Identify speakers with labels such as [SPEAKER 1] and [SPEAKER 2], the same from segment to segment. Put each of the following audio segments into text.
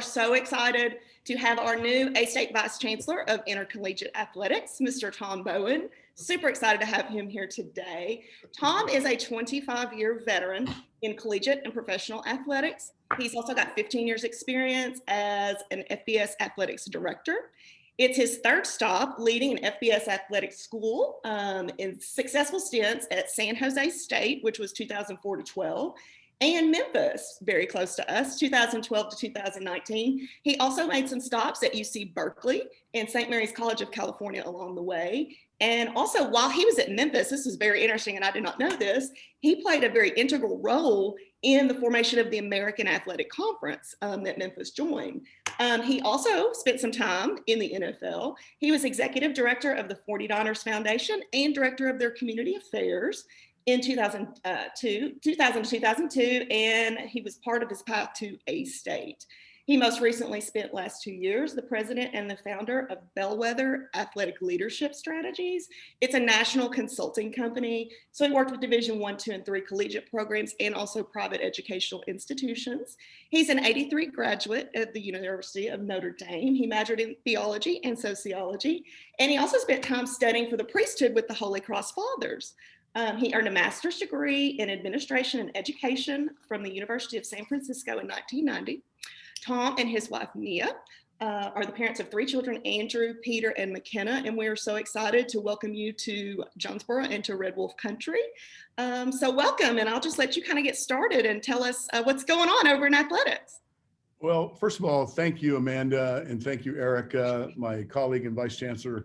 [SPEAKER 1] so excited to have our new A-State Vice Chancellor of Intercollegiate Athletics, Mr. Tom Bowen. Super excited to have him here today. Tom is a 25-year veteran in collegiate and professional athletics. He's also got 15 years experience as an FBS athletics director. It's his third stop leading an FBS athletics school in successful stints at San Jose State, which was 2004 to 12, and Memphis, very close to us, 2012 to 2019. He also made some stops at UC Berkeley and St. Mary's College of California along the way. And also, while he was at Memphis, this is very interesting, and I did not know this, he played a very integral role in the formation of the American Athletic Conference that Memphis joined. He also spent some time in the NFL. He was executive director of the 49ers Foundation and director of their community affairs in 2000 to 2002, and he was part of his path to A-State. He most recently spent last 2 years the president and the founder of Bellwether Athletic Leadership Strategies. It's a national consulting company. So he worked with Division I, II, and III collegiate programs and also private educational institutions. He's an 83 graduate at the University of Notre Dame. He majored in theology and sociology, and he also spent time studying for the priesthood with the Holy Cross Fathers. He earned a master's degree in administration and education from the University of San Francisco in 1990. Tom and his wife, Mia, are the parents of 3 children, Andrew, Peter, and McKenna, and we are so excited to welcome you to Jonesboro and to Red Wolf Country. So welcome, and I'll just let you kind of get started and tell us what's going on over in athletics.
[SPEAKER 2] Well, first of all, thank you, Amanda, and thank you, Eric, my colleague and Vice Chancellor,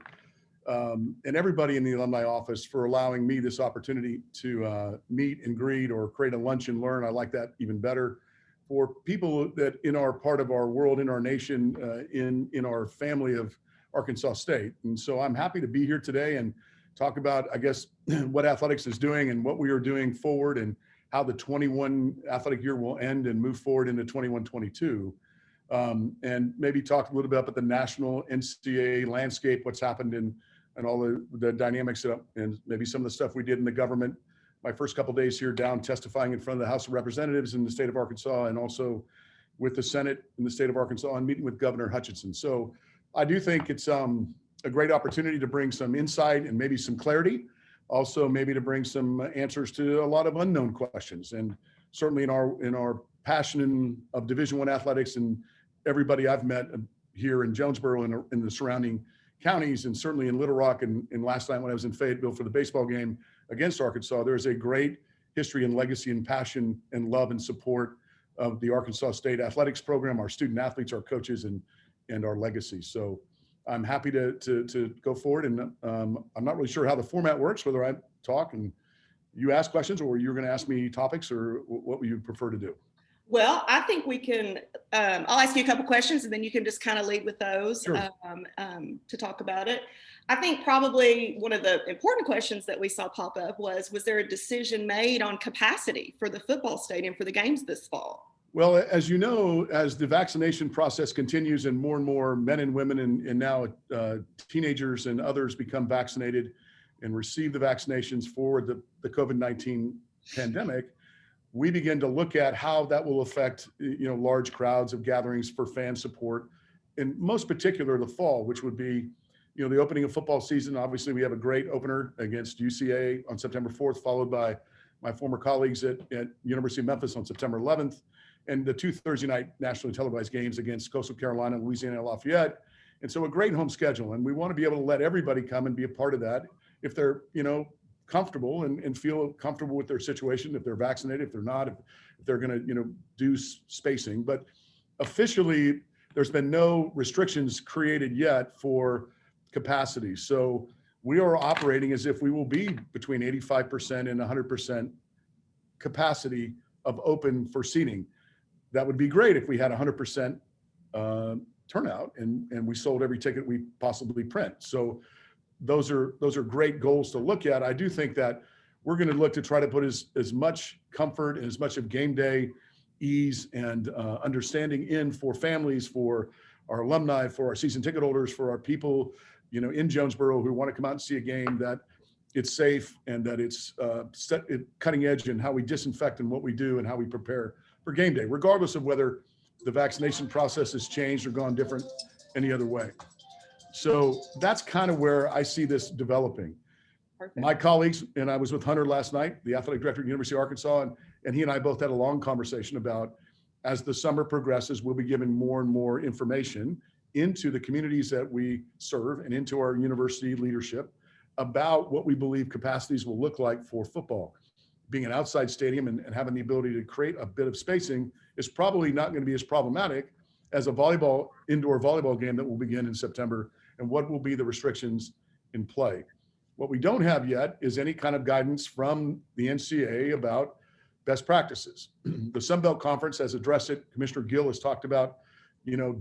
[SPEAKER 2] and everybody in the alumni office for allowing me this opportunity to meet and greet or create a lunch and learn. I like that even better. For people that in our part of our world, in our nation, in our family of Arkansas State. And so I'm happy to be here today and talk about, I guess, what athletics is doing and what we are doing forward and how the 21 athletic year will end and move forward into 21-22. And maybe talk a little bit about the national NCAA landscape, what's happened and all the dynamics and maybe some of the stuff we did in the government. My first couple of days here down testifying in front of the House of Representatives in the state of Arkansas and also with the Senate in the state of Arkansas and meeting with Governor Hutchinson. So I do think it's a great opportunity to bring some insight and maybe some clarity, also maybe to bring some answers to a lot of unknown questions. And certainly in our passion of Division I athletics and everybody I've met here in Jonesboro and in the surrounding counties, and certainly in Little Rock and last night when I was in Fayetteville for the baseball game against Arkansas, there's a great history and legacy and passion and love and support of the Arkansas State athletics program, our student athletes, our coaches, and our legacy. So I'm happy to go forward, and I'm not really sure how the format works, whether I talk and you ask questions or you're going to ask me topics, or what would you prefer to do?
[SPEAKER 1] Well, I think we can, I'll ask you a couple questions and then you can just kind of lead with those.
[SPEAKER 2] Sure.
[SPEAKER 1] To talk about it. I think probably one of the important questions that we saw pop up was there a decision made on capacity for the football stadium for the games this fall?
[SPEAKER 2] Well, as you know, as the vaccination process continues and more men and women and now teenagers and others become vaccinated and receive the vaccinations for the COVID-19 pandemic, we begin to look at how that will affect, large crowds of gatherings for fan support, and most particular the fall, which would be, the opening of football season. Obviously, we have a great opener against UCA on September 4th, followed by my former colleagues at University of Memphis on September 11th, and the 2 Thursday night nationally televised games against Coastal Carolina, Louisiana, and Lafayette. And so a great home schedule, and we want to be able to let everybody come and be a part of that if they're, comfortable and feel comfortable with their situation, if they're vaccinated, if they're not, if they're going to, do spacing. But officially, there's been no restrictions created yet for capacity. So we are operating as if we will be between 85% and 100% capacity of open for seating. That would be great if we had 100% turnout and we sold every ticket we possibly print. So those are great goals to look at. I do think that we're going to look to try to put as much comfort and as much of game day ease and understanding in for families, for our alumni, for our season ticket holders, for our people, in Jonesboro who want to come out and see a game, that it's safe and that it's cutting edge in how we disinfect and what we do and how we prepare for game day, regardless of whether the vaccination process has changed or gone different any other way. So that's kind of where I see this developing.
[SPEAKER 1] Perfect.
[SPEAKER 2] My colleagues, and I was with Hunter last night, the athletic director at the University of Arkansas, and he and I both had a long conversation about, as the summer progresses, we'll be giving more and more information into the communities that we serve and into our university leadership about what we believe capacities will look like for football. Being an outside stadium and having the ability to create a bit of spacing is probably not going to be as problematic as a indoor volleyball game that will begin in September, and what will be the restrictions in play. What we don't have yet is any kind of guidance from the NCAA about best practices. The Sun Belt Conference has addressed it. Commissioner Gill has talked about,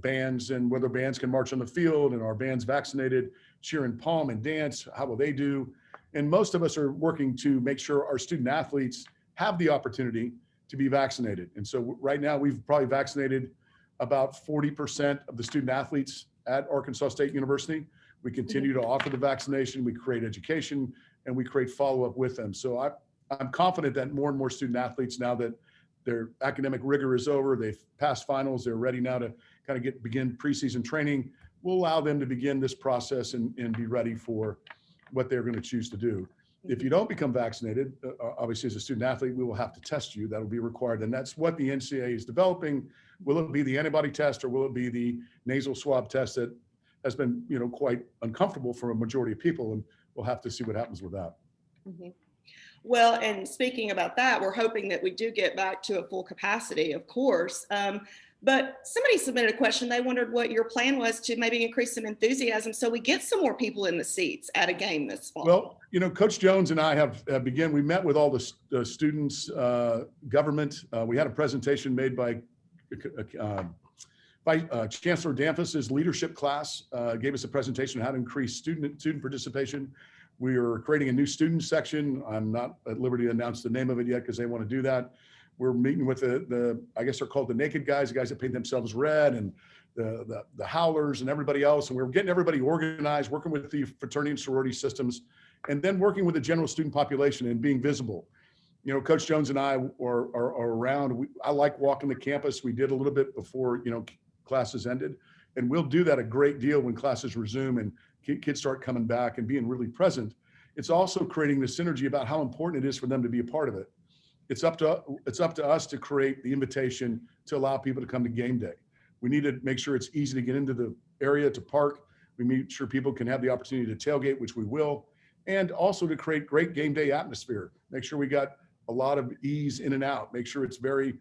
[SPEAKER 2] bands and whether bands can march on the field, and are bands vaccinated, cheer and palm and dance, how will they do? And most of us are working to make sure our student athletes have the opportunity to be vaccinated. And so right now we've probably vaccinated about 40% of the student athletes at Arkansas State University. We continue to offer the vaccination, we create education, and we create follow-up with them. So I'm confident that more and more student athletes, now that their academic rigor is over, they've passed finals, they're ready now to kind of begin preseason training, will allow them to begin this process and be ready for what they're going to choose to do. If you don't become vaccinated, obviously as a student athlete, we will have to test you. That'll be required. And that's what the NCAA is developing. Will it be the antibody test, or will it be the nasal swab test that has been, quite uncomfortable for a majority of people? And we'll have to see what happens with that.
[SPEAKER 1] Mm-hmm. Well, and speaking about that, we're hoping that we do get back to a full capacity, of course. But somebody submitted a question. They wondered what your plan was to maybe increase some enthusiasm so we get some more people in the seats at a game this fall.
[SPEAKER 2] Well, Coach Jones and I have begun. We met with all the students, government. We had a presentation made by Chancellor Danfus's leadership class, gave us a presentation on how to increase student participation. We are creating a new student section. I'm not at liberty to announce the name of it yet because they want to do that. We're meeting with I guess they're called the naked guys, the guys that paint themselves red, and the howlers and everybody else. And we're getting everybody organized, working with the fraternity and sorority systems, and then working with the general student population and being visible. Coach Jones and I are around. I like walking the campus. We did a little bit before, classes ended, and we'll do that a great deal when classes resume and kids start coming back and being really present. It's also creating the synergy about how important it is for them to be a part of it. It's up to us to create the invitation to allow people to come to game day. We need to make sure it's easy to get into the area, to park. We make sure people can have the opportunity to tailgate, which we will, and also to create great game day atmosphere. Make sure we got a lot of ease in and out. Make sure it's very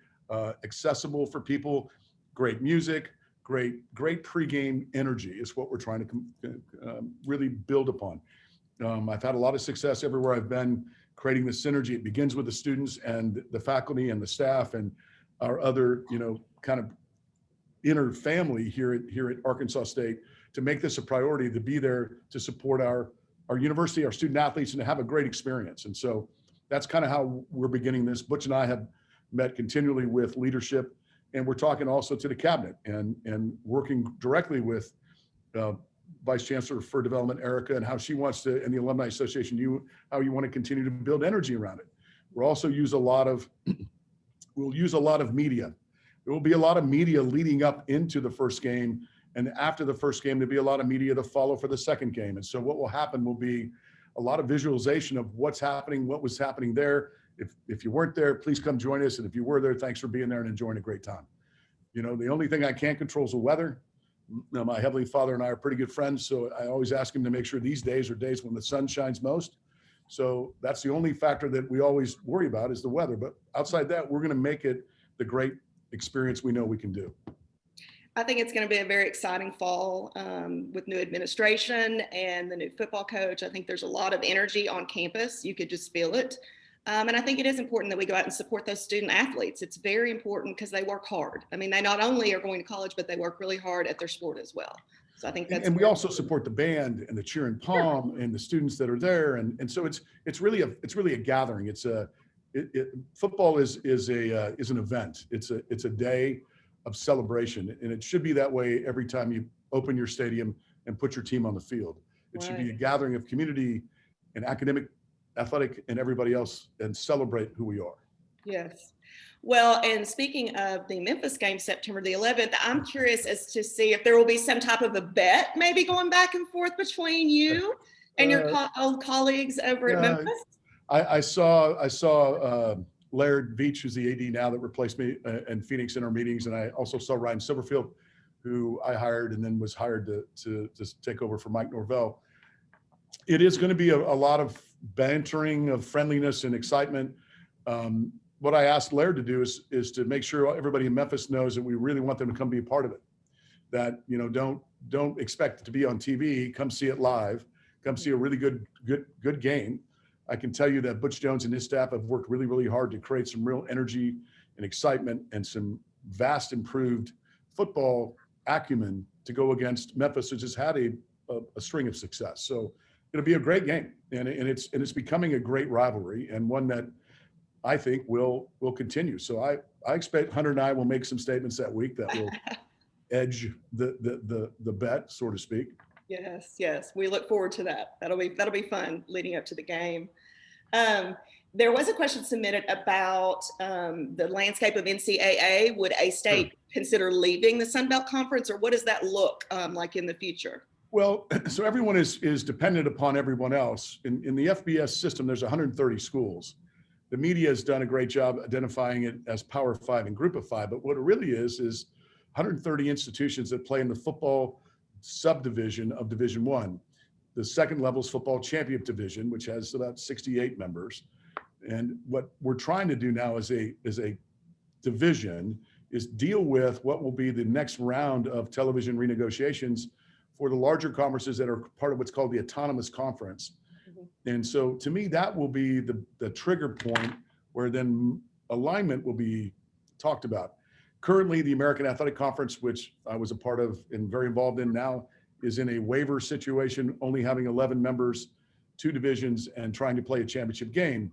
[SPEAKER 2] accessible for people. Great music, great pregame energy is what we're trying to really build upon. I've had a lot of success everywhere I've been creating the synergy. It begins with the students and the faculty and the staff and our other, kind of inner family here at Arkansas State, to make this a priority, to be there to support our university, our student athletes, and to have a great experience. And so that's kind of how we're beginning this. Butch and I have met continually with leadership, and we're talking also to the cabinet and working directly with Vice Chancellor for Development, Erica, and how she wants to, and the Alumni Association, how you want to continue to build energy around it. We'll also use a lot of media. There will be a lot of media leading up into the first game, and after the first game, there'll be a lot of media to follow for the second game. And so what will happen will be a lot of visualization of what's happening, what was happening there. If you weren't there, please come join us. And if you were there, thanks for being there and enjoying a great time. The only thing I can't control is the weather. My Heavenly Father and I are pretty good friends, so I always ask him to make sure these days are days when the sun shines most. So that's the only factor that we always worry about, is the weather. But outside that, we're going to make it the great experience we know we can do.
[SPEAKER 1] I think it's going to be a very exciting fall with new administration and the new football coach. I think there's a lot of energy on campus. You could just feel it. And I think it is important that we go out and support those student athletes. It's very important because they work hard. I mean, they not only are going to college, but they work really hard at their sport as well. So I think that's.
[SPEAKER 2] And we also support the band and the cheer and palm and the students that are there. And so it's really a gathering. Football is an event. It's a day of celebration, and it should be that way every time you open your stadium and put your team on the field. It should be a gathering of community and academic, athletic, and everybody else, and celebrate who we are.
[SPEAKER 1] Yes. Well, and speaking of the Memphis game, September the 11th, I'm curious as to see if there will be some type of a bet maybe going back and forth between you and your old colleagues over at
[SPEAKER 2] Yeah,
[SPEAKER 1] Memphis.
[SPEAKER 2] I saw Laird Veach, who's the AD now that replaced me in Phoenix in our meetings, and I also saw Ryan Silverfield, who I hired and then was hired to take over for Mike Norvell. It is going to be a lot of bantering, of friendliness and excitement. What I asked Laird to do is to make sure everybody in Memphis knows that we really want them to come be a part of it. That, you know, don't expect it to be on TV. Come see it live. Come see a really good game. I can tell you that Butch Jones and his staff have worked really, really hard to create some real energy and excitement and some vast improved football acumen to go against Memphis, which has had a string of success. So it'll be a great game, and it's becoming a great rivalry, and one that I think will continue. So I expect Hunter and I will make some statements that week that will edge the bet, so to speak.
[SPEAKER 1] Yes. We look forward to that. That'll be fun leading up to the game. There was a question submitted about the landscape of NCAA. Would A-State consider leaving the Sun Belt Conference, or what does that look like in the future?
[SPEAKER 2] Well, so everyone is dependent upon everyone else. In the FBS system, there's 130 schools. The media has done a great job identifying it as Power 5 and Group of 5, but what it really is 130 institutions that play in the football subdivision of Division I. The second level is football championship division, which has about 68 members. And what we're trying to do now as a division is deal with what will be the next round of television renegotiations for the larger conferences that are part of what's called the autonomous conference. Mm-hmm. And so to me, that will be the trigger point where then alignment will be talked about. Currently, the American Athletic Conference, which I was a part of and very involved in now, is in a waiver situation, only having 11 members, 2 divisions, and trying to play a championship game.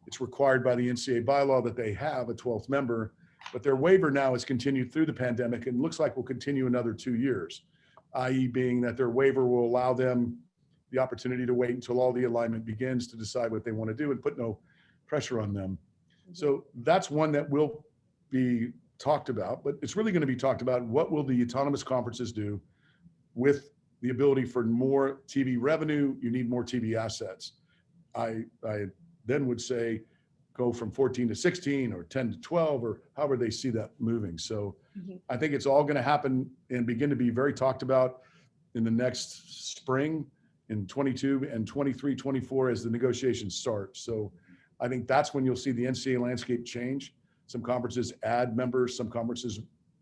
[SPEAKER 2] It's required by the NCAA bylaw that they have a 12th member, but their waiver now has continued through the pandemic and looks like will continue another 2 years, i.e. being that their waiver will allow them the opportunity to wait until all the alignment begins to decide what they want to do and put no pressure on them. Mm-hmm. So that's one that will be talked about, but it's really going to be talked about what will the autonomous conferences do with the ability for more TV revenue. You need more TV assets. I then would say go from 14 to 16 or 10 to 12 or however they see that moving. So mm-hmm. I think it's all going to happen and begin to be very talked about in the next spring in 22 and 23, 24 as the negotiations start. So I think that's when you'll see the NCAA landscape change. Some conferences add members, some conferences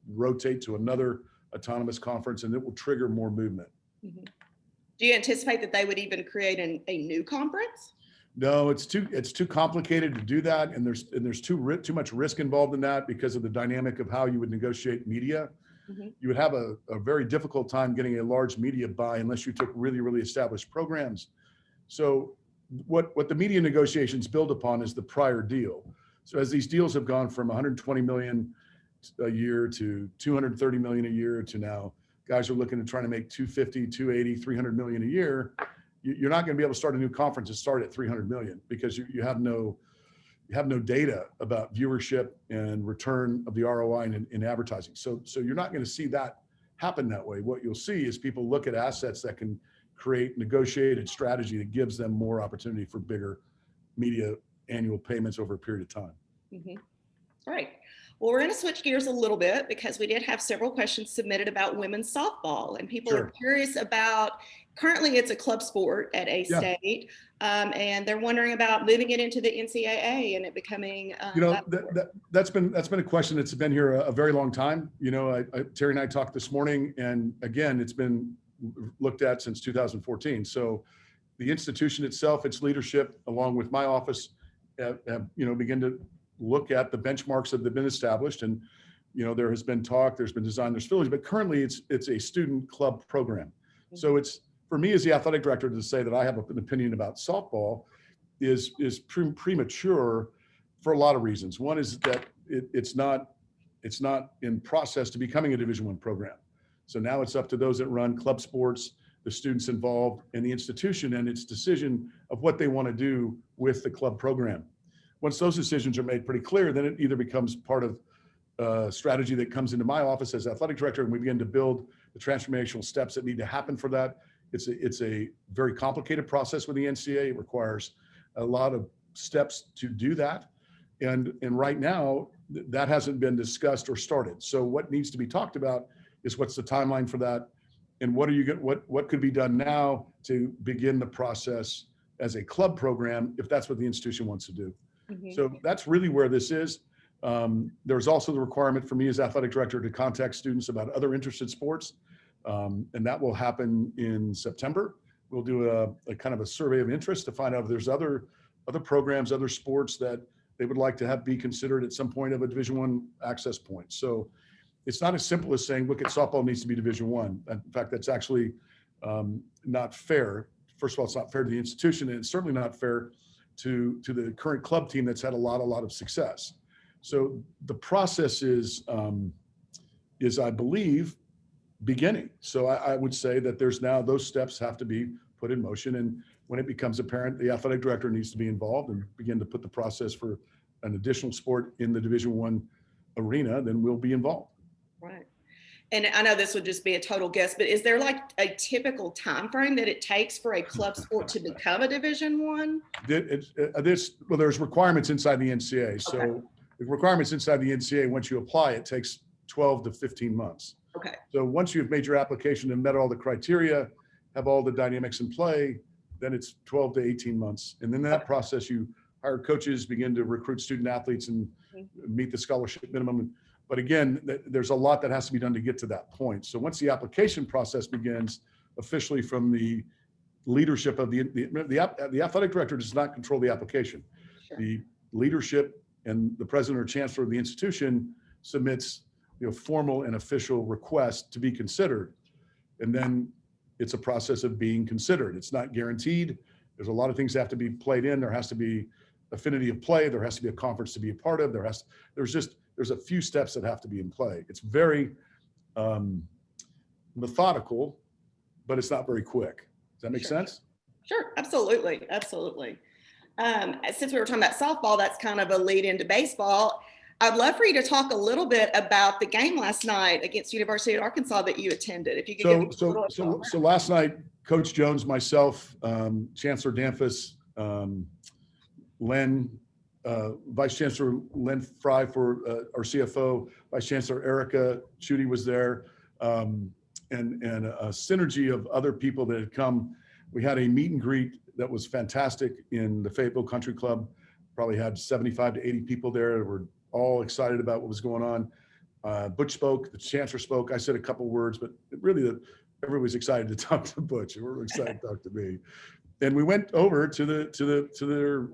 [SPEAKER 2] rotate to another autonomous conference, and it will trigger more movement.
[SPEAKER 1] Mm-hmm. Do you anticipate that they would even create a new conference?
[SPEAKER 2] No, it's too complicated to do that, and there's too much risk involved in that because of the dynamic of how you would negotiate media. Mm-hmm. You would have a very difficult time getting a large media buy unless you took really, really established programs. So what the media negotiations build upon is the prior deal. So as these deals have gone from 120 million a year to 230 million a year to now, guys are looking at trying to make 250, 280, 300 million a year. You're not going to be able to start a new conference and start at 300 million because you have no data about viewership and return of the ROI in advertising. So you're not going to see that happen that way. What you'll see is people look at assets that can create negotiated strategy that gives them more opportunity for bigger media annual payments over a period of time.
[SPEAKER 1] Mm-hmm. All right. Well, we're going to switch gears a little bit because we did have several questions submitted about women's softball, and people are curious about, currently it's a club sport at A-State, and they're wondering about moving it into the NCAA and it becoming
[SPEAKER 2] that's been a question that's been here a very long time. You know, Terry and I talked this morning, and again, it's been looked at since 2014. So the institution itself, its leadership, along with my office, have begin to look at the benchmarks that have been established. And, there has been talk, there's been design, there's facilities, but currently it's a student club program. Mm-hmm. So it's, for me as the athletic director, to say that I have an opinion about softball is premature for a lot of reasons. One is that it's not in process to becoming a Division I program. So now it's up to those that run club sports, the students involved, and the institution and its decision of what they want to do with the club program. once those decisions are made pretty clear, then it either becomes part of strategy that comes into my office as athletic director, and we begin to build the transformational steps that need to happen for that. It's a very complicated process with the NCAA. It requires a lot of steps to do that. And right now, that hasn't been discussed or started. So what needs to be talked about is what's the timeline for that, and what could be done now to begin the process as a club program, if that's what the institution wants to do.
[SPEAKER 1] Mhm.
[SPEAKER 2] So that's really where this is. There's also the requirement for me as athletic director to contact students about other interested sports. And that will happen in September. We'll do a kind of a survey of interest to find out if there's other programs, other sports that they would like to have be considered at some point of a Division I access point. So it's not as simple as saying, look, at softball needs to be Division I. In fact, that's actually not fair. First of all, it's not fair to the institution, and it's certainly not fair to the current club team that's had a lot of success. So the process is I believe, beginning. So I would say that there's now those steps have to be put in motion. And when it becomes apparent, the athletic director needs to be involved and begin to put the process for an additional sport in the Division I arena, then we'll be involved.
[SPEAKER 1] Right. And I know this would just be a total guess, but is there like a typical time frame that it takes for a club sport to become a Division I?
[SPEAKER 2] Well, there's requirements inside the NCAA. So
[SPEAKER 1] Okay.
[SPEAKER 2] the requirements inside the NCAA, once you apply, it takes 12 to 15 months.
[SPEAKER 1] Okay.
[SPEAKER 2] So once you've made your application and met all the criteria, have all the dynamics in play, then it's 12 to 18 months. And then that process, you hire coaches, begin to recruit student athletes and meet the scholarship minimum. But again, there's a lot that has to be done to get to that point. So once the application process begins officially from the leadership of the athletic director does not control the application.
[SPEAKER 1] Sure.
[SPEAKER 2] The leadership and the president or chancellor of the institution submits formal and official request to be considered. And then it's a process of being considered. It's not guaranteed. There's a lot of things that have to be played in. There has to be affinity of play. There has to be a conference to be a part of. There's a few steps that have to be in play. It's very methodical, but it's not very quick. Does that make sense?
[SPEAKER 1] Sure, absolutely, absolutely. Since we were talking about softball, that's kind of a lead into baseball. I'd love for you to talk a little bit about the game last night against University of Arkansas that you attended. If you could give me a little
[SPEAKER 2] so last night, Coach Jones, myself, Chancellor Danfus, Len, Vice Chancellor Len Fry for our CFO, Vice Chancellor Erica Chudy was there, and a synergy of other people that had come. We had a meet and greet that was fantastic in the Fayetteville Country Club. Probably had 75 to 80 people there that were all excited about what was going on. Butch spoke, the chancellor spoke. I said a couple words, but really everybody was excited to talk to Butch. They were excited to talk to me. And we went over to their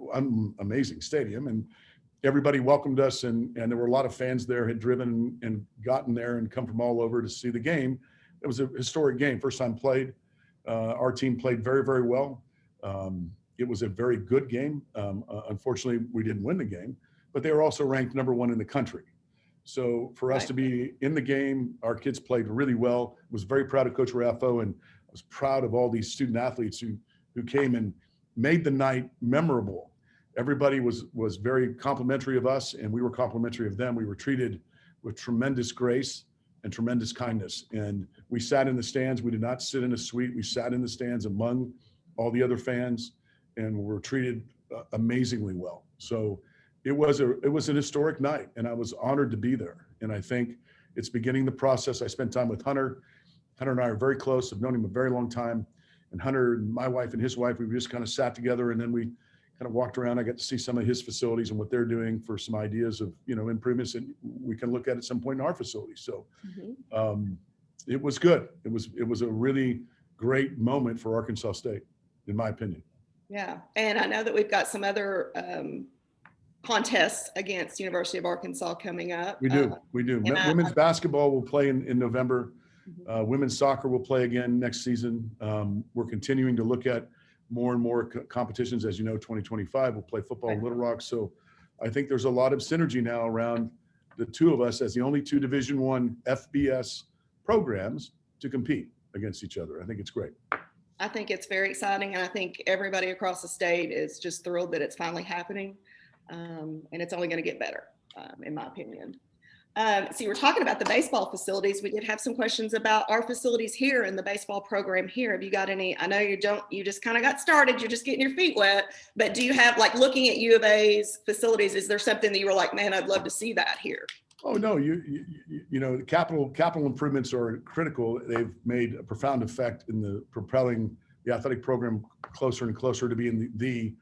[SPEAKER 2] amazing stadium, and everybody welcomed us. And there were a lot of fans there, had driven and gotten there and come from all over to see the game. It was a historic game, first time played. Our team played very, very well. It was a very good game. Unfortunately, we didn't win the game, but they were also ranked number 1 in the country. So for us to be in the game, our kids played really well. I was very proud of Coach Raffo, and I was proud of all these student athletes who came and made the night memorable. Everybody was very complimentary of us, and we were complimentary of them. We were treated with tremendous grace and tremendous kindness. And we sat in the stands. We did not sit in a suite. We sat in the stands among all the other fans, and were treated amazingly well. So it was an historic night, and I was honored to be there. And I think it's beginning the process. I spent time with Hunter. Hunter and I are very close. I've known him a very long time. And Hunter and my wife and his wife, we just kind of sat together, and then we kind of walked around. I got to see some of his facilities and what they're doing for some ideas of, improvements that we can look at some point in our facilities. So it was good. It was a really great moment for Arkansas State, in my opinion.
[SPEAKER 1] Yeah. And I know that we've got some other contests against University of Arkansas coming up.
[SPEAKER 2] We do. Women's basketball will play in November. Women's soccer will play again next season. We're continuing to look at more and more competitions. As you know, 2025 we'll play football in Little Rock. So I think there's a lot of synergy now around the two of us as the only 2 Division I FBS programs to compete against each other. I think it's great.
[SPEAKER 1] I think it's very exciting, and I think everybody across the state is just thrilled that it's finally happening. And it's only going to get better, in my opinion. So you were talking about the baseball facilities. We did have some questions about our facilities here in the baseball program here. Have you got any? I know you just kind of got started. You're just getting your feet wet, but do you have, like, looking at U of A's facilities, is there something that you were like, man, I'd love to see that here?
[SPEAKER 2] Oh, no, you know, capital improvements are critical. They've made a profound effect in the propelling the athletic program closer and closer to being the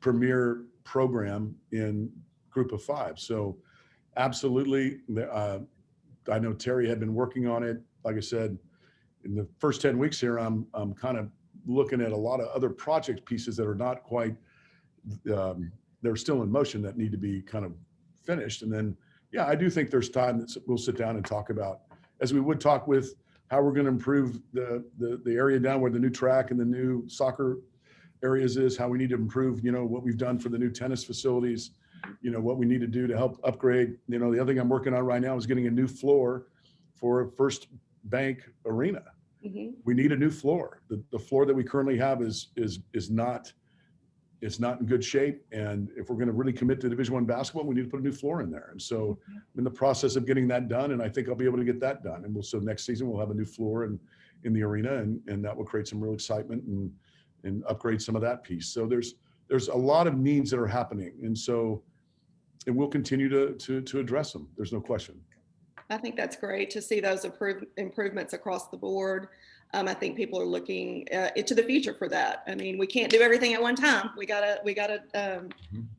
[SPEAKER 2] premier program in Group of Five. So absolutely. I know Terry had been working on it. Like I said, in the first 10 weeks here, I'm kind of looking at a lot of other project pieces that are not quite, they're still in motion that need to be kind of finished. And then, yeah, I do think there's time that we'll sit down and talk about, as we would talk with how we're going to improve the area down where the new track and the new soccer areas is, how we need to improve, you know, what we've done for the new tennis facilities, you know, what we need to do to help upgrade. You know, the other thing I'm working on right now is getting a new floor for First Bank Arena.
[SPEAKER 1] Mm-hmm.
[SPEAKER 2] We need a new floor. The floor that we currently have is not in good shape. And if we're going to really commit to Division I basketball, we need to put a new floor in there. And so I'm in the process of getting that done, and I think I'll be able to get that done. And so next season we'll have a new floor in the arena, and that will create some real excitement and upgrade some of that piece. So there's a lot of needs that are happening. And so, and we'll continue to address them. There's no question.
[SPEAKER 1] I think that's great to see those improvements across the board. I think people are looking into the future for that. I mean, we can't do everything at one time. We gotta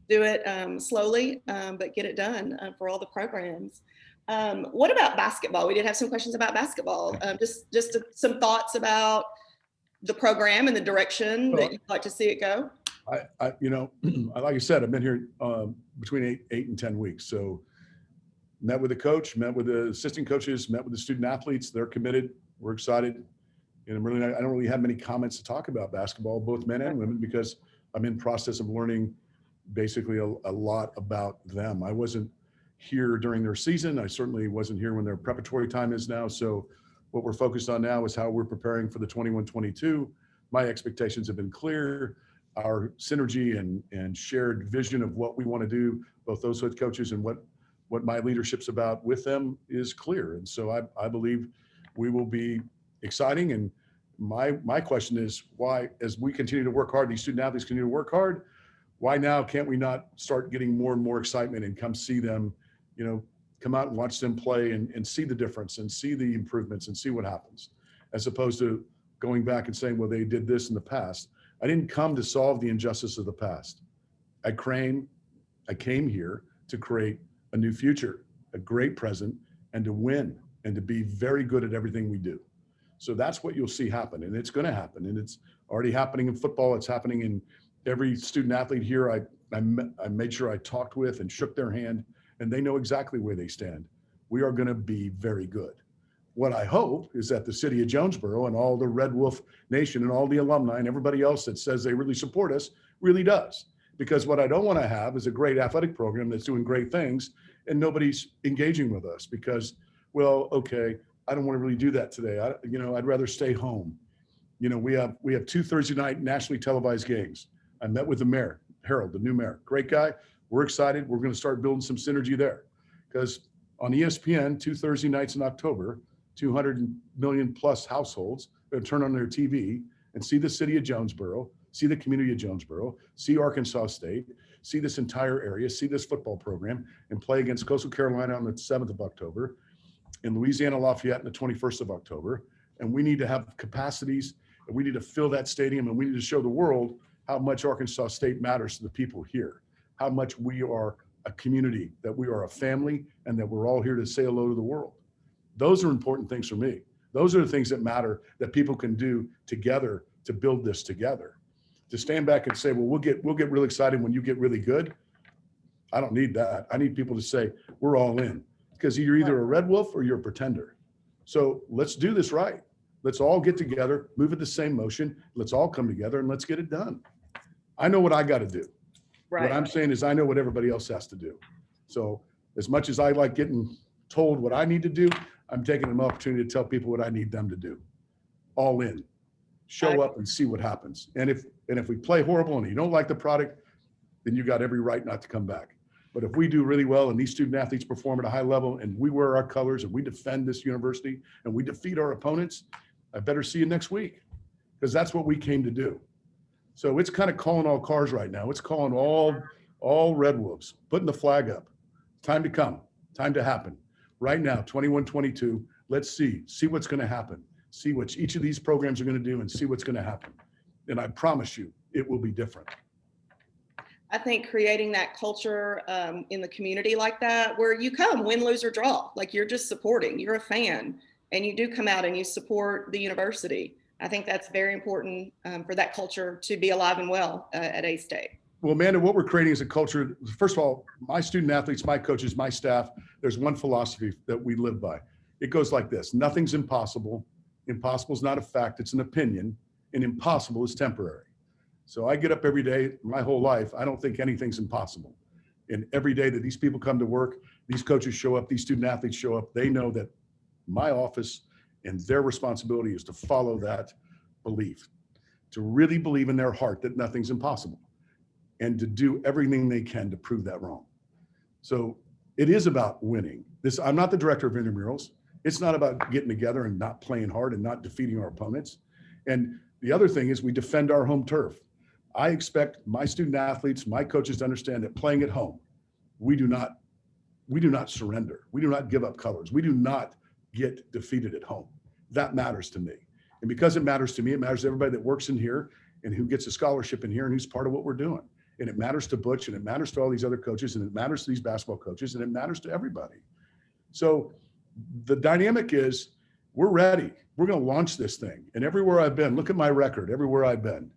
[SPEAKER 1] do it slowly, but get it done for all the programs. What about basketball? We did have some questions about basketball. Just some thoughts about the program and the direction that you'd like to see it go.
[SPEAKER 2] You know, like I said, I've been here between 8 and 10 weeks. So met with the coach, met with the assistant coaches, met with the student athletes. They're committed. We're excited. And I don't really have many comments to talk about basketball, both men and women, because I'm in process of learning basically a lot about them. I wasn't here during their season. I certainly wasn't here when their preparatory time is now. So what we're focused on now is how we're preparing for the 21-22. My expectations have been clear. Our synergy and shared vision of what we want to do, both those head coaches and what my leadership's about with them, is clear. And so I believe we will be exciting. And my question is, why, as we continue to work hard, these student athletes continue to work hard, why now can't we not start getting more and more excitement and come see them, you know, come out and watch them play and see the difference and see the improvements and see what happens, as opposed to going back and saying, well, they did this in the past. I didn't come to solve the injustice of the past. I came here to create a new future, a great present, and to win and to be very good at everything we do. So that's what you'll see happen, and it's going to happen, and it's already happening in football. It's happening in every student athlete here. I made sure I talked with and shook their hand, and they know exactly where they stand. We are going to be very good. What I hope is that the city of Jonesboro and all the Red Wolf Nation and all the alumni and everybody else that says they really support us really does. Because what I don't want to have is a great athletic program that's doing great things and nobody's engaging with us because, well, okay, I don't want to really do that today. I'd rather stay home. You know, we have 2 Thursday night nationally televised games. I met with the mayor, Harold, the new mayor, great guy. We're excited. We're going to start building some synergy there because on ESPN, 2 Thursday nights in October, 200 million plus households are going to turn on their TV and see the city of Jonesboro, see the community of Jonesboro, see Arkansas State, see this entire area, see this football program, and play against Coastal Carolina on the 7th of October, in Louisiana Lafayette on the 21st of October. And we need to have capacities, and we need to fill that stadium, and we need to show the world how much Arkansas State matters to the people here, how much we are a community, that we are a family, and that we're all here to say hello to the world. Those are important things for me. Those are the things that matter, that people can do together to build this together. To stand back and say, well, we'll get really excited when you get really good. I don't need that. I need people to say, we're all in, because you're either a Red Wolf or you're a pretender. So let's do this right. Let's all get together, move at the same motion. Let's all come together and let's get it done. I know what I got to do. Right. What I'm saying is I know what everybody else has to do. So as much as I like getting told what I need to do, I'm taking an opportunity to tell people what I need them to do. All in. Show up and see what happens. And if we play horrible and you don't like the product, then you got every right not to come back. But if we do really well and these student athletes perform at a high level and we wear our colors and we defend this university and we defeat our opponents, I better see you next week, because that's what we came to do. So it's kind of calling all cars right now. It's calling all Red Wolves, putting the flag up. Time to come, time to happen. Right now, 21-22, let's see what's going to happen. See what each of these programs are going to do and see what's going to happen. And I promise you, it will be different.
[SPEAKER 1] I think creating that culture in the community like that, where you come, win, lose, or draw, like you're just supporting, you're a fan, and you do come out and you support the university. I think that's very important for that culture to be alive and well at A-State.
[SPEAKER 2] Well, Amanda, what we're creating is a culture. First of all, my student athletes, my coaches, my staff, there's one philosophy that we live by. It goes like this: nothing's impossible. Impossible is not a fact, it's an opinion, and impossible is temporary. So I get up every day, my whole life, I don't think anything's impossible. And every day that these people come to work, these coaches show up, these student athletes show up, they know that my office and their responsibility is to follow that belief, to really believe in their heart that nothing's impossible, and to do everything they can to prove that wrong. So it is about winning. I'm not the director of intramurals. It's not about getting together and not playing hard and not defeating our opponents. And the other thing is we defend our home turf. I expect my student athletes, my coaches to understand that playing at home, we do not surrender. We do not give up colors. We do not get defeated at home. That matters to me. And because it matters to me, it matters to everybody that works in here and who gets a scholarship in here and who's part of what we're doing. And it matters to Butch, and it matters to all these other coaches, and it matters to these basketball coaches, and it matters to everybody. So the dynamic is we're ready. We're going to launch this thing. And everywhere I've been, look at my record, everywhere I've been,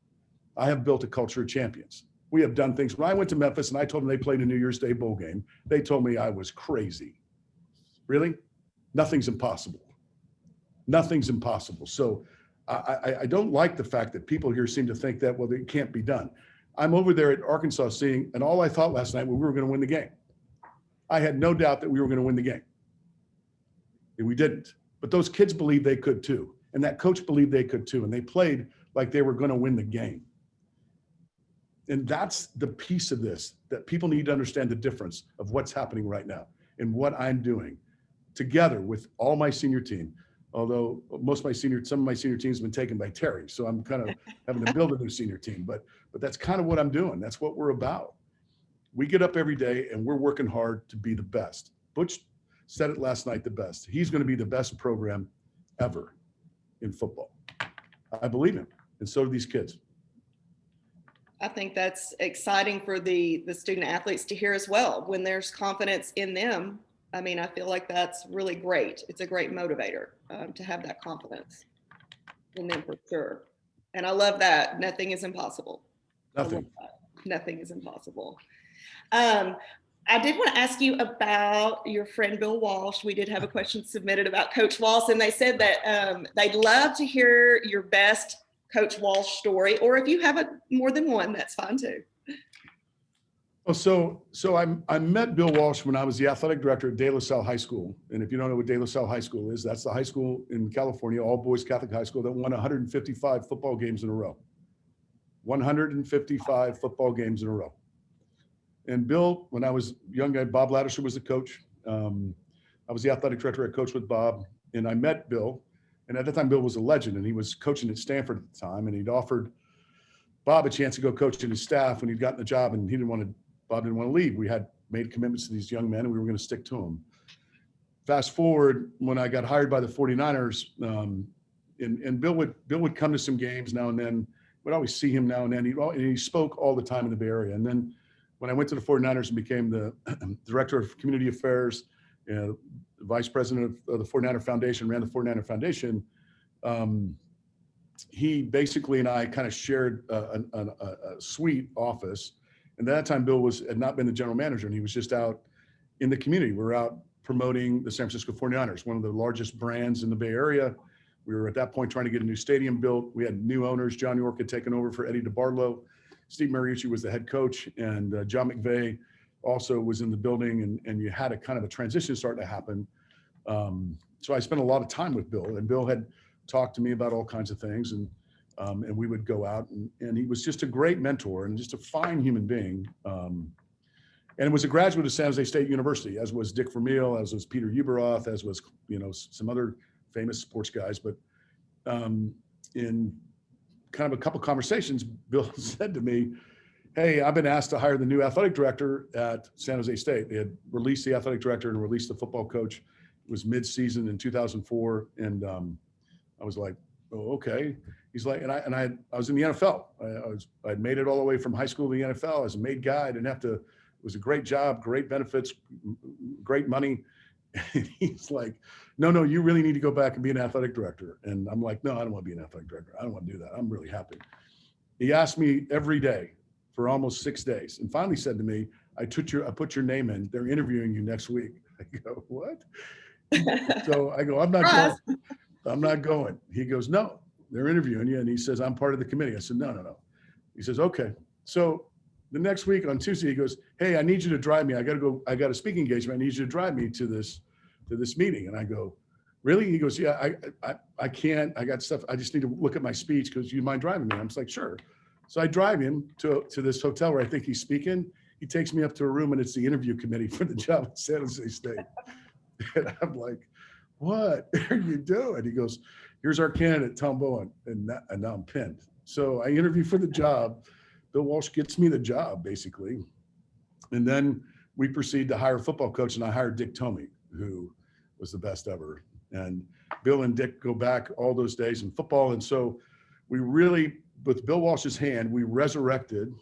[SPEAKER 2] I have built a culture of champions. We have done things. When I went to Memphis and I told them they played a New Year's Day bowl game, they told me I was crazy. Really? Nothing's impossible. Nothing's impossible. So I don't like the fact that people here seem to think that, well, it can't be done. I'm over there at Arkansas seeing, and all I thought last night was we were going to win the game. I had no doubt that we were going to win the game. And we didn't. But those kids believed they could too. And that coach believed they could too. And they played like they were going to win the game. And that's the piece of this, that people need to understand the difference of what's happening right now and what I'm doing together with all my senior team. Although some of my senior teams have been taken by Terry. So I'm kind of having to build a new senior team, but that's kind of what I'm doing. That's what we're about. We get up every day and we're working hard to be the best. Butch said it last night, the best. He's going to be the best program ever in football. I believe him. And so do these kids.
[SPEAKER 1] I think that's exciting for the student athletes to hear as well. When there's confidence in them, I mean, I feel like that's really great. It's a great motivator to have that confidence in them for sure. And I love that. Nothing is impossible.
[SPEAKER 2] Nothing.
[SPEAKER 1] Nothing is impossible. I did want to ask you about your friend, Bill Walsh. We did have a question submitted about Coach Walsh, and they said that they'd love to hear your best Coach Walsh story, or if you have more than one, that's fine too.
[SPEAKER 2] Well, so I met Bill Walsh when I was the athletic director at De La Salle High School. And if you don't know what De La Salle High School is, that's the high school in California, all boys Catholic high school that won 155 football games in a row. 155 football games in a row. And Bill, when I was a young guy, Bob Ladisher was the coach. I was the athletic director. I coached with Bob, and I met Bill. And at that time, Bill was a legend, and he was coaching at Stanford at the time. And he'd offered Bob a chance to go coach in his staff when he'd gotten the job, and Bob didn't want to leave. We had made commitments to these young men, and we were going to stick to them. Fast forward, when I got hired by the 49ers, and Bill would come to some games now and then. We'd always see him now and then. And he spoke all the time in the Bay Area. And then when I went to the 49ers and became the director of community affairs, the vice president of the 49er Foundation, ran the 49er Foundation, he basically and I kind of shared a suite office. And at that time, Bill had not been the general manager, and he was just out in the community. We were out promoting the San Francisco 49ers, one of the largest brands in the Bay Area. We were at that point trying to get a new stadium built. We had new owners. John York had taken over for Eddie DeBartolo. Steve Mariucci was the head coach, and John McVay also was in the building, and you had a kind of a transition starting to happen. So I spent a lot of time with Bill, and Bill had talked to me about all kinds of things. And And we would go out, and he was just a great mentor and just a fine human being. And was a graduate of San Jose State University, as was Dick Vermeil, as was Peter Uberoth, as was, some other famous sports guys. But in kind of a couple conversations, Bill said to me, hey, I've been asked to hire the new athletic director at San Jose State. They had released the athletic director and released the football coach. It was mid-season in 2004. And I was like, oh, okay. He's like, and I was in the NFL. I'd made it all the way from high school to the NFL as a made guy. I didn't have to, it was a great job, great benefits, great money. And he's like, no, you really need to go back and be an athletic director. And I'm like, no, I don't want to be an athletic director. I don't want to do that. I'm really happy. He asked me every day for almost 6 days, and finally said to me, I put your name in. They're interviewing you next week. I go, what? So I go, I'm not going. He goes, no, they're interviewing you. And he says, I'm part of the committee. I said, no. He says, okay. So the next week on Tuesday, he goes, hey, I need you to drive me. I got a speaking engagement. I need you to drive me to this meeting. And I go, really? He goes, yeah, I can't. I got stuff. I just need to look at my speech. Because you mind driving me? I'm just like, sure. So I drive him to this hotel where I think he's speaking. He takes me up to a room, and it's the interview committee for the job at San Jose State. And I'm like, what are you doing? He goes, here's our candidate, Tom Bowen. And now I'm pinned. So I interview for the job. Bill Walsh gets me the job, basically. And then we proceed to hire a football coach, and I hired Dick Tomey, who was the best ever. And Bill and Dick go back all those days in football. And so we really, with Bill Walsh's hand, we resurrected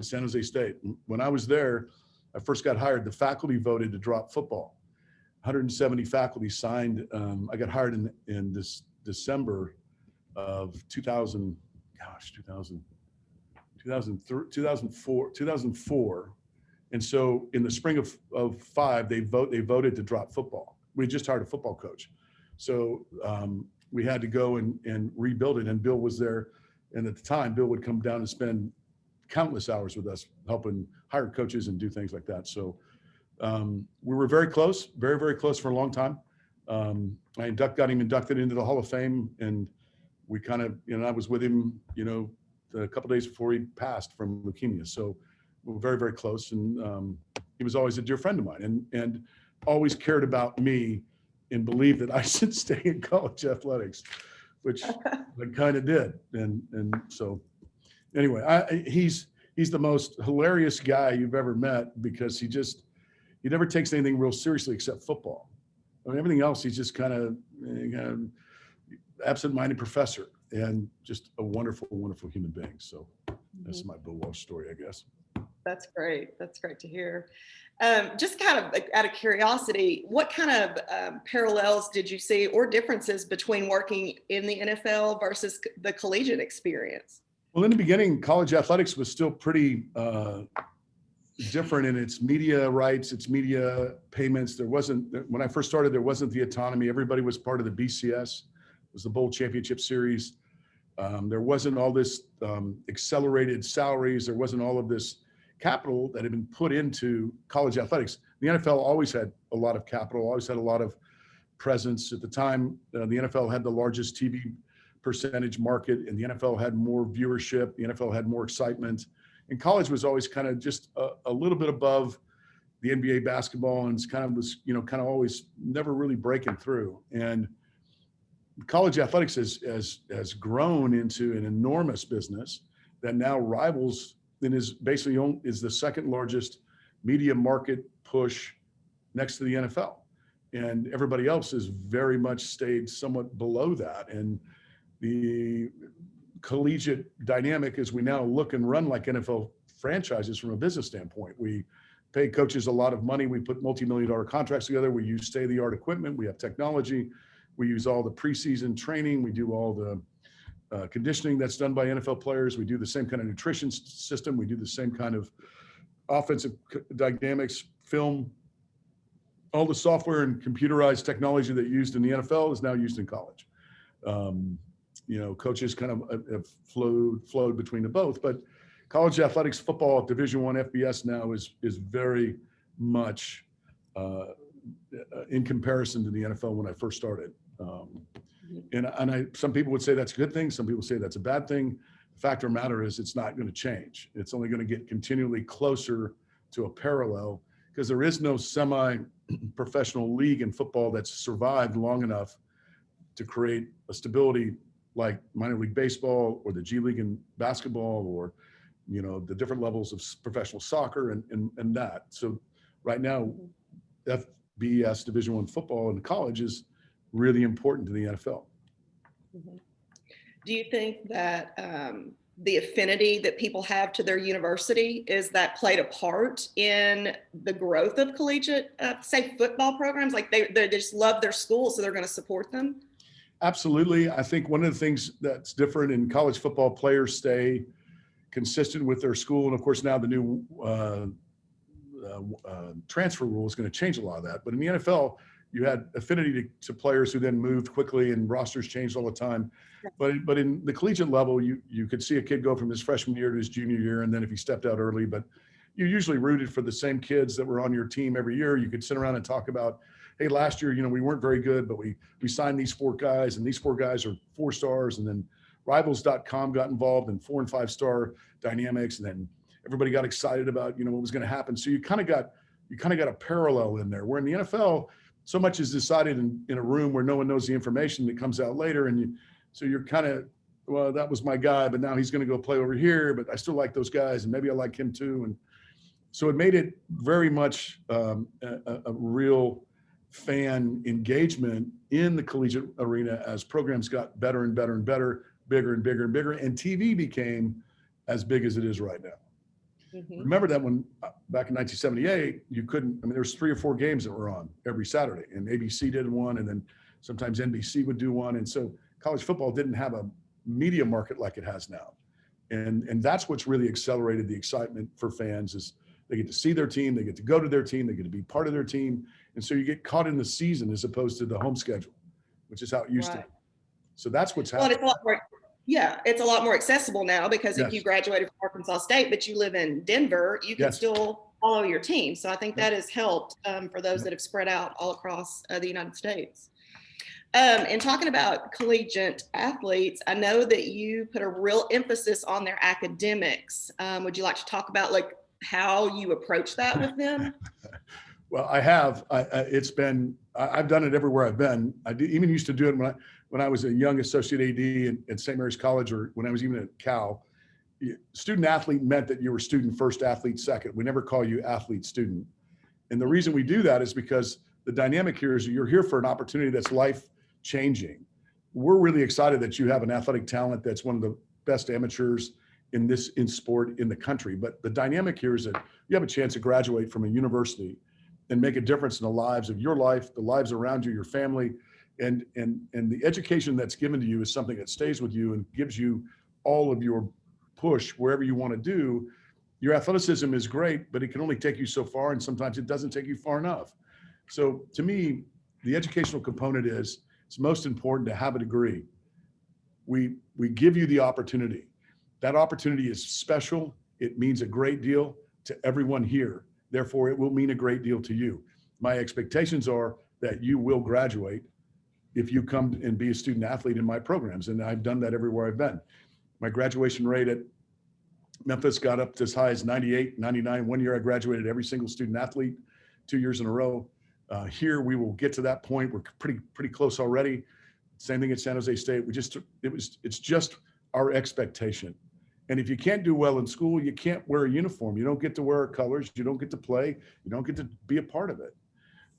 [SPEAKER 2] San Jose State. When I was there, I first got hired, the faculty voted to drop football. 170 faculty signed. I got hired in this December of 2004. And so in the spring of 5, they voted to drop football. We just hired a football coach. So we had to go and rebuild it. And Bill was there. And at the time, Bill would come down and spend countless hours with us, helping hire coaches and do things like that. So we were very close, very, very close for a long time. I got him inducted into the Hall of Fame, and we kind of, I was with him, a couple of days before he passed from leukemia. So we were very, very close. And he was always a dear friend of mine, and always cared about me and believed that I should stay in college athletics, which I kind of did. And so anyway, he's the most hilarious guy you've ever met, because he never takes anything real seriously except football. I mean, everything else, he's just kind of absent-minded professor, and just a wonderful, wonderful human being. So that's my Bill Walsh story, I guess.
[SPEAKER 1] That's great. That's great to hear. Just kind of out of curiosity, what kind of parallels did you see or differences between working in the NFL versus the collegiate experience?
[SPEAKER 2] Well, in the beginning, college athletics was still pretty different in its media rights, its media payments. When I first started, there wasn't the autonomy. Everybody was part of the BCS. It was the Bowl Championship Series. There wasn't all this accelerated salaries. There wasn't all of this capital that had been put into college athletics. The NFL always had a lot of capital, always had a lot of presence. At the time, the NFL had the largest TV percentage market, and the NFL had more viewership. The NFL had more excitement. And college was always kind of just a little bit above the NBA basketball, and kind of always never really breaking through. And college athletics has grown into an enormous business that now rivals and is the second largest media market push next to the NFL. And everybody else has very much stayed somewhat below that. And the collegiate dynamic is we now look and run like NFL franchises from a business standpoint. We pay coaches a lot of money. We put multi-million-dollar contracts together. We use state-of-the-art equipment. We have technology. We use all the preseason training. We do all the conditioning that's done by NFL players. We do the same kind of nutrition system. We do the same kind of offensive dynamics, film. All the software and computerized technology that used in the NFL is now used in college. Coaches kind of have flowed between the both, but college athletics, football, Division I, FBS now is very much in comparison to the NFL when I first started. Some people would say that's a good thing. Some people say that's a bad thing. The fact of the matter is it's not going to change. It's only going to get continually closer to a parallel, because there is no semi-professional league in football that's survived long enough to create a stability like minor league baseball or the G League in basketball, or, the different levels of professional soccer and that. So right now, FBS Division I football in college is really important to the NFL.
[SPEAKER 1] Do you think that the affinity that people have to their university, is that played a part in the growth of collegiate, say, football programs? Like they just love their school, so they're going to support them?
[SPEAKER 2] Absolutely. I think one of the things that's different in college football, players stay consistent with their school. And of course, now the new transfer rule is going to change a lot of that. But in the NFL, you had affinity to players who then moved quickly, and rosters changed all the time. But in the collegiate level, you could see a kid go from his freshman year to his junior year, and then if he stepped out early, but you usually rooted for the same kids that were on your team every year. You could sit around and talk about, hey, last year, we weren't very good, but we signed these 4 guys, and these 4 guys are 4 stars. And then Rivals.com got involved in 4- and 5-star dynamics, and then everybody got excited about what was going to happen. So you kind of got a parallel in there. Where in the NFL, so much is decided in a room where no one knows the information that comes out later, and so you're kind of, well, that was my guy, but now he's going to go play over here, but I still like those guys, and maybe I like him too. And so it made it very much a real fan engagement in the collegiate arena as programs got better and better and better, bigger and bigger and bigger, and TV became as big as it is right now. Remember that when back in 1978, you couldn't, there was 3 or 4 games that were on every Saturday, and ABC did one, and then sometimes NBC would do one. And so college football didn't have a media market like it has now. And that's what's really accelerated the excitement for fans, is they get to see their team, they get to go to their team, they get to be part of their team. And so you get caught in the season as opposed to the home schedule, which is how it used to be. So that's what's happening.
[SPEAKER 1] It's a lot more accessible now, because if you graduated from Arkansas State, but you live in Denver, you can still follow your team. So I think that has helped for those that have spread out all across the United States. And talking about collegiate athletes, I know that you put a real emphasis on their academics. Would you like to talk about how you approach that with them?
[SPEAKER 2] Well, I have. I've done it everywhere I've been. Even used to do it when I was a young associate AD at St. Mary's College, or when I was even at Cal. Student athlete meant that you were student first, athlete second. We never call you athlete student. And the reason we do that is because the dynamic here is you're here for an opportunity that's life changing. We're really excited that you have an athletic talent that's one of the best amateurs in sport in the country. But the dynamic here is that you have a chance to graduate from a university and make a difference in the lives of your life, the lives around you, your family, and the education that's given to you is something that stays with you and gives you all of your push wherever you want to do. Your athleticism is great, but it can only take you so far, and sometimes it doesn't take you far enough. So to me, the educational component is it's most important to have a degree. We give you the opportunity. That opportunity is special. It means a great deal to everyone here. Therefore, it will mean a great deal to you. My expectations are that you will graduate if you come and be a student athlete in my programs. And I've done that everywhere I've been. My graduation rate at Memphis got up to as high as 98, 99. One year I graduated every single student athlete, 2 years in a row. Here we will get to that point. We're pretty close already. Same thing at San Jose State. It's just our expectation. And if you can't do well in school, you can't wear a uniform. You don't get to wear our colors. You don't get to play. You don't get to be a part of it.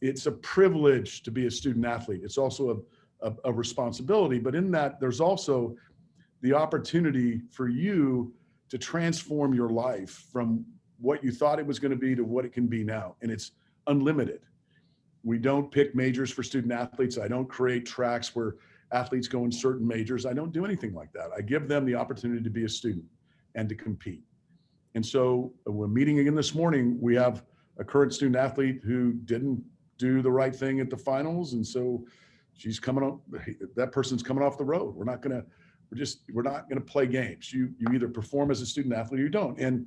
[SPEAKER 2] It's a privilege to be a student athlete. It's also a responsibility, but in that there's also the opportunity for you to transform your life from what you thought it was going to be to what it can be now. And it's unlimited. We don't pick majors for student athletes. I don't create tracks where athletes go in certain majors. I don't do anything like that. I give them the opportunity to be a student and to compete. And so we're meeting again this morning. We have a current student athlete who didn't do the right thing at the finals. And so that person's coming off the road. We're not going to play games. You either perform as a student athlete or you don't. And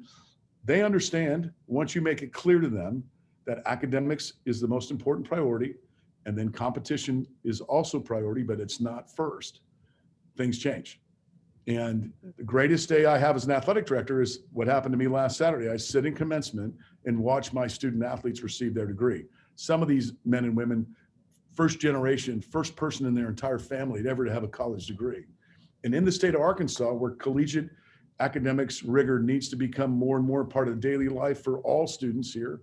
[SPEAKER 2] they understand once you make it clear to them that academics is the most important priority And then competition is also priority, but it's not first. Things change. And the greatest day I have as an athletic director is what happened to me last Saturday. I sit in commencement and watch my student athletes receive their degree. Some of these men and women, first generation, first person in their entire family ever to have a college degree. And in the state of Arkansas, where collegiate academics rigor needs to become more and more part of daily life for all students here,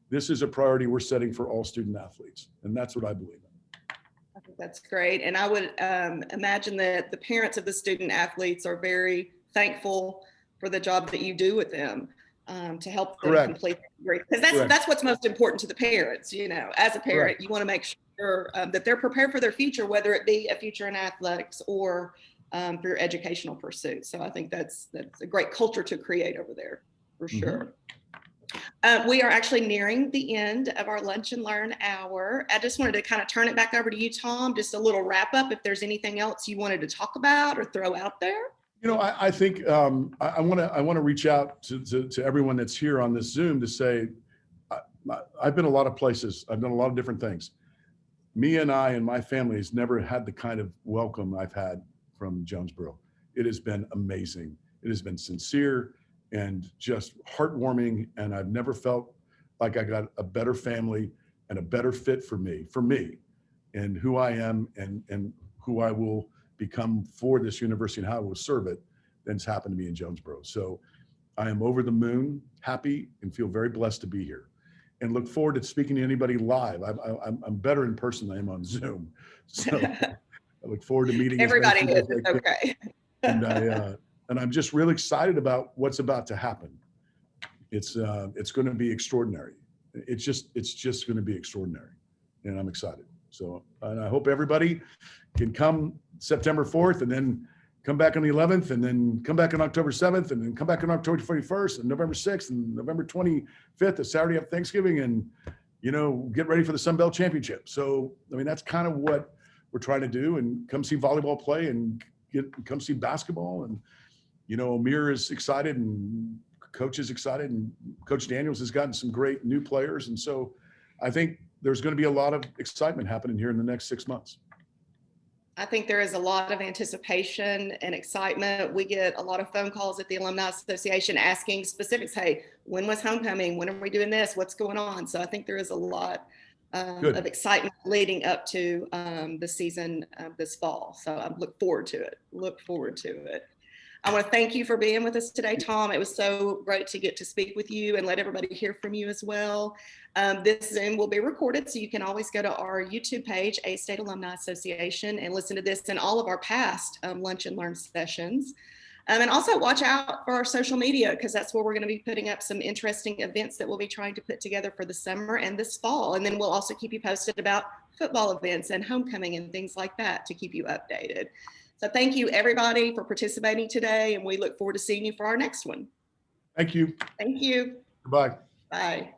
[SPEAKER 2] this is a priority we're setting for all student athletes. And that's what I believe in.
[SPEAKER 1] I think that's great. And I would imagine that the parents of the student athletes are very thankful for the job that you do with them to help them complete the degree. Because that's what's most important to the parents. You know, as a parent, you want to make sure that they're prepared for their future, whether it be a future in athletics or for your educational pursuits. So I think that's a great culture to create over there, for sure. We are actually nearing the end of our Lunch and Learn hour. I just wanted to kind of turn it back over to you, Tom, just a little wrap up if there's anything else you wanted to talk about or throw out there.
[SPEAKER 2] You know, I think I want to reach out to everyone that's here on this Zoom to say, I've been a lot of places. I've done a lot of different things. Me and I and my family has never had the kind of welcome I've had from Jonesboro. It has been amazing. It has been sincere and just heartwarming. And I've never felt like I got a better family and a better fit for me and who I am and who I will become for this university and how I will serve it than's happened to me in Jonesboro. So I am over the moon, happy, and feel very blessed to be here and look forward to speaking to anybody live. I'm better in person than I am on Zoom. So I look forward to meeting
[SPEAKER 1] everybody. Is okay.
[SPEAKER 2] And I'm just really excited about what's about to happen. It's going to be extraordinary. It's just going to be extraordinary, and I'm excited. So, and I hope everybody can come September 4th, and then come back on the 11th, and then come back on October 7th, and then come back on October 21st, and November 6th, and November 25th, the Saturday of Thanksgiving, and get ready for the Sun Belt Championship. So, I mean, that's kind of what we're trying to do, and come see volleyball play, and come see basketball, and Amir is excited and Coach is excited and Coach Daniels has gotten some great new players. And so I think there's going to be a lot of excitement happening here in the next 6 months.
[SPEAKER 1] I think there is a lot of anticipation and excitement. We get a lot of phone calls at the Alumni Association asking specifics. Hey, when was homecoming? When are we doing this? What's going on? So I think there is a lot of excitement leading up to the season this fall. So I look forward to it. I want to thank you for being with us today, Tom. It was so great to get to speak with you and let everybody hear from you as well. This Zoom will be recorded, so you can always go to our YouTube page, A-State Alumni Association, and listen to this and all of our past Lunch and Learn sessions. And also watch out for our social media, because that's where we're going to be putting up some interesting events that we'll be trying to put together for the summer and this fall. And then we'll also keep you posted about football events and homecoming and things like that to keep you updated. So thank you, everybody, for participating today, and we look forward to seeing you for our next one.
[SPEAKER 2] Thank you.
[SPEAKER 1] Thank you.
[SPEAKER 2] Goodbye.
[SPEAKER 1] Bye.